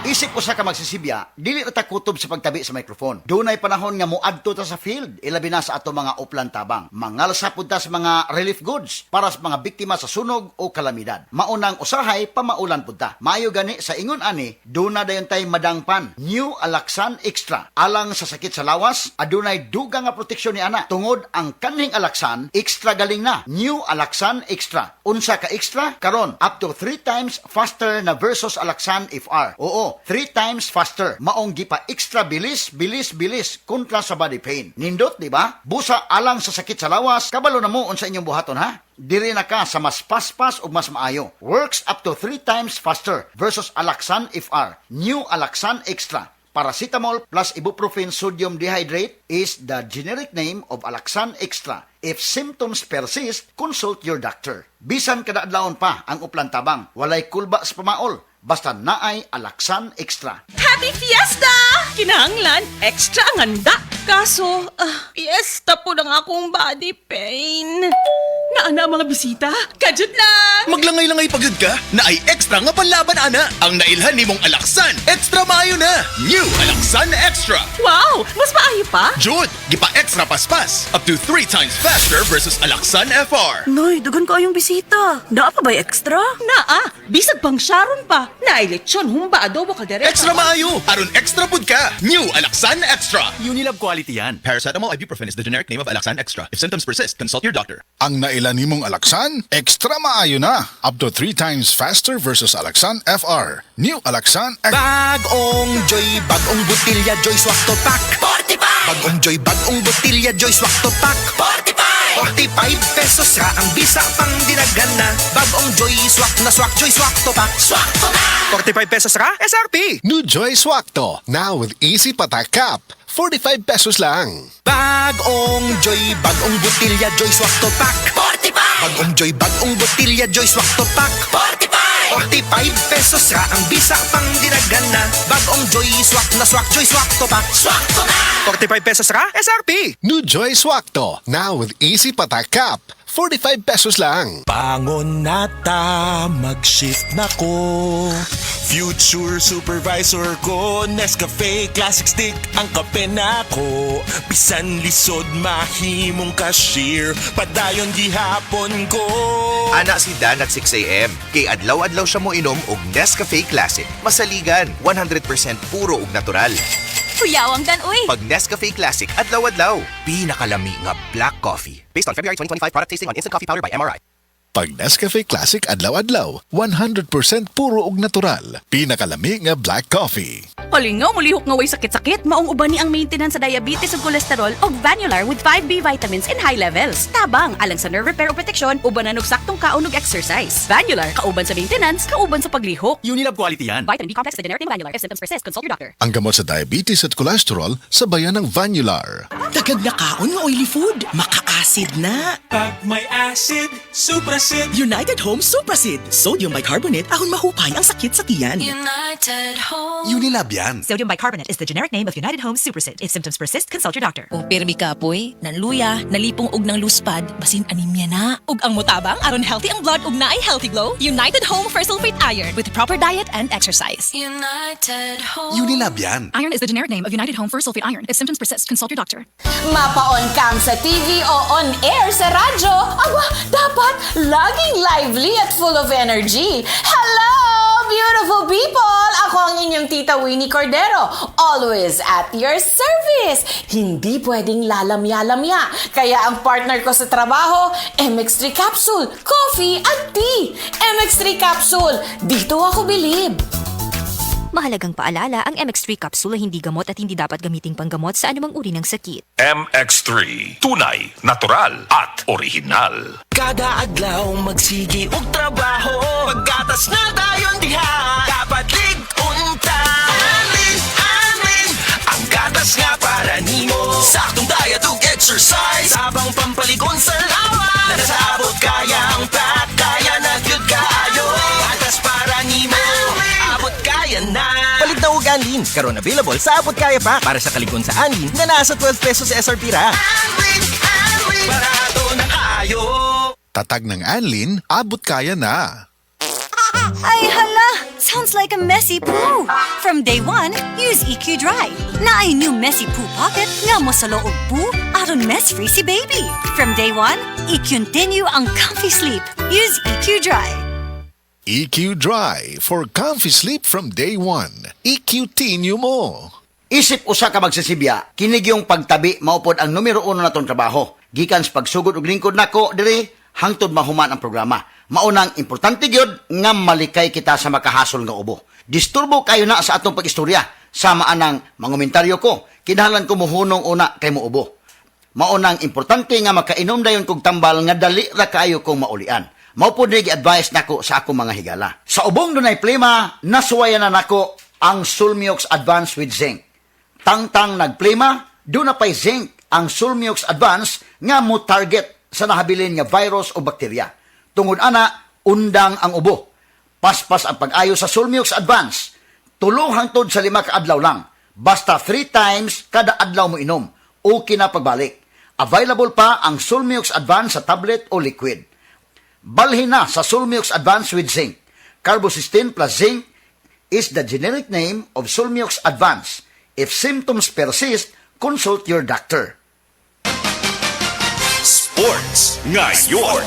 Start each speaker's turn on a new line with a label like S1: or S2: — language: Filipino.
S1: Isip ko sa ka magsisibya, dili na ta kutob sa pagtabi sa microphone. Dunay panahon nga moadto ta sa field, ilabi na sa ato mga uplan tabang. Mangalsa pud ta sa mga relief goods para sa mga biktima sa sunog o kalamidad. Maunang usahay pamaulan pud ta. Maayo gani sa ingon ani, duna dayon tay madangpan. New Alaxan Extra. Alang sa sakit sa lawas, adunay dugang nga proteksyon ni ana. Tungod ang kanhing Alaxan, extra galing na. New Alaxan Extra. Unsa ka extra? Karon up to 3 times faster na versus Alaxan FR. Oo, 3 times faster. Maong gipa extra bilis kontra sa body pain. Nindot, di ba? Busa alang sa sakit sa lawas, kabalo na mo unsa inyong buhaton ha? Diri na ka sa mas paspas o mas maayo. Works up to 3 times faster versus Alaxan FR. New Alaxan Extra. Paracetamol plus ibuprofen sodium dehydrate is the generic name of Alaxan Extra. If symptoms persist, consult your doctor. Bisan kada adlawon pa ang uplan tabang, walay kulba sa pamaol. Basta naay Alaxan Extra.
S2: Happy Fiesta! Kinahanglan, extra ang handa. Kaso, fiesta po ng akong body pain. Naana mga bisita, kajud lang.
S3: Maglangay-langay pagod ka, na ay extra nga panlaban ana. Ang nailhan nimong Alaxan, extra maayo na. New Alaxan Extra.
S2: Wow, mas maayo pa?
S3: Jud, gipa extra paspas. Up to 3 times faster versus Alaxan FR.
S4: Noy, dugan ko yung bisita. Naa pa ba extra?
S2: Naa, bisag pang Sharon pa. Nailetsyon, humba adobo kaldereta.
S3: Extra maayo, aron extra pud ka. New Alaxan Extra.
S5: Unilab quality yan.
S3: Paracetamol ibuprofen is the generic name of Alaxan Extra. If symptoms persist, consult your doctor.
S6: Ang nailan nimong Alaxan, extra maayo na. Up to 3 times faster versus Alaxan FR. New Alaxan Extra.
S7: Bagong Joy, bagong butilya, Joy Swak to Pack. 45! Bagong Joy, bagong butilya, Joy Swak to Pack. 45! 45 pesos ra ang bisa pang dinagana. Bagong Joy Swak na Swak, Joy Swak to Pack. Swak to na! 45 pesos ra, SRP!
S6: New Joy Swakto. Now with easy patak cap. 45 pesos lang.
S7: Bagong Joy, bagong butilya, Joy Swak to Pack. 45! Bagong Joy, bagong butilya, Joy Swak to Pack. 45! 45 pesos ra ang bisa pang dinagana. Bagong Joy Swak na Swak, Joy Swak to Pack. Swak to na! 45 pesos ra, SRP!
S6: New Joy Swakto. Now with easy patak cap. 45 pesos lang.
S8: Bangon na ta, mag-shift na ko. Future supervisor ko, Nescafe Classic Stick ang kape na ko. Bisan lisod mahimong cashier, padayon gihapon ko.
S9: Ana si Dan at 6 a.m. Kay adlaw-adlaw siya mo inom og Nescafe Classic. Masaligan, 100% puro ug natural.
S4: Kuyawang Dan, uy!
S9: Pag Nescafe Classic, adlaw-adlaw. Pinakalami nga black coffee. Based on February 2025 product tasting on instant coffee powder by MRI.
S6: Pag Nescafe Classic adlaw-adlaw, 100% puro ug natural. Pinakalami nga black coffee.
S4: Palingaw, mulihok nga way sakit-sakit. Maong uban ni ang maintenance sa diabetes ug cholesterol og Vanular with 5B vitamins in high levels. Tabang, alang sa nerve repair o protection, ubanan og saktong kaon ug exercise. Vanular, kauban sa maintenance, kauban sa paglihok.
S5: Unilab quality yan.
S4: Vitamin B complex, the generic name Vanular. If symptoms persist, consult your doctor.
S6: Ang gamot sa diabetes at cholesterol, sabayan ng Vanular.
S2: Dagag na kaon nga oily food. Maka-acid na.
S8: Pag may acid, Suprasid.
S2: United Home Suprasid. Sodium bicarbonate, ahon mahupay ang sakit sa tiyan.
S4: United Home.
S9: Unilab yan.
S10: Sodium bicarbonate is the generic name of United Home Suprasid. If symptoms persist, consult your doctor.
S2: Kung pirmi kapoy, nanluya, nalipong og ng luspad, basin anemia na. Ug ang mutabang, aron healthy ang blood ug naay healthy glow, United Home for sulfate iron with proper diet and exercise.
S4: United Home.
S9: Unilab yan.
S10: Iron is the generic name of United Home for sulfate iron. If symptoms persist, consult your doctor.
S11: Mapa-on cam sa TV o on air sa radyo, aba, dapat laging lively at full of energy. Hello, beautiful people! Ako ang inyong tita Winnie Cordero, always at your service. Hindi pwedeng lalamya-lamya. Kaya ang partner ko sa trabaho, MX3 Capsule, coffee at tea. MX3 Capsule, dito ako bilib.
S10: Mahalagang paalala, ang MX3 capsule ay hindi gamot at hindi dapat gamiting panggamot sa anumang uri ng sakit.
S8: MX3, tunay, natural at original.
S7: Kada adlaw magsigi og trabaho. Paggatas na dayon diha, dapat lig-unta. Alin, ang gatas nga para nimo. Saktong diet ug exercise, sabang pampaligon sa lawas. Nasabot kaya ang pack, kaya na gyud kaayo. Gatas para nimo, abot kaya na.
S2: Palit na ug Anlin, karon available sa abot kaya pa para sa kaligon sa Anlin na nasa 12 pesos SRP ra.
S7: Alin, barato na kayo.
S6: Tatag ng Anlin, abot kaya na.
S4: Ay hala, sa sounds like a messy poo. From day one, use EQ Dry. Na ay new messy poo pocket nga mo sa loob poo aron mess-free si baby. From day one, i-continue ang comfy sleep. Use EQ Dry.
S6: EQ Dry for comfy sleep from day one. EQ-tinyo mo.
S1: Isip usa ka magsisibya, kinig yung pagtabi maupod ang numero 1 natong trabaho. Gikan sa pagsugod og lingkod nako diri hangtod mahuman ang programa. Maunang importante gyud nga malikay kita sa makahasol nga ubo. Disturbo kayo na sa atong pagistorya. Sama anang mangomentaryo ko. Kinahanglan ko muhunong una kay muubo. Maunang importante nga makainom dayon kog tambal nga dali ra kayo kong maulian. Mao pod ni gi-advise nako sa akong mga higala. Sa ubong dunay plema, nasuwayan na nako ang Sulmiox Advance with Zinc. Tangtang nagplema, doon na pa'y zinc ang Sulmiox Advance nga mo target sa nahabilin nga virus o bakterya. Tungod ana, undang ang ubo. Paspas ang pag-ayo sa Sulmiox Advance. 3 hangtod sa 5 kaadlaw lang. Basta 3 times kada adlaw mo inom. Okay na pagbalik. Available pa ang Sulmiox Advance sa tablet o liquid. Balhin na sa Sulmiox Advance with Zinc. Carbocysteine plus zinc is the generic name of Sulmiox Advance. If symptoms persist, consult your doctor.
S3: Sports ngayon.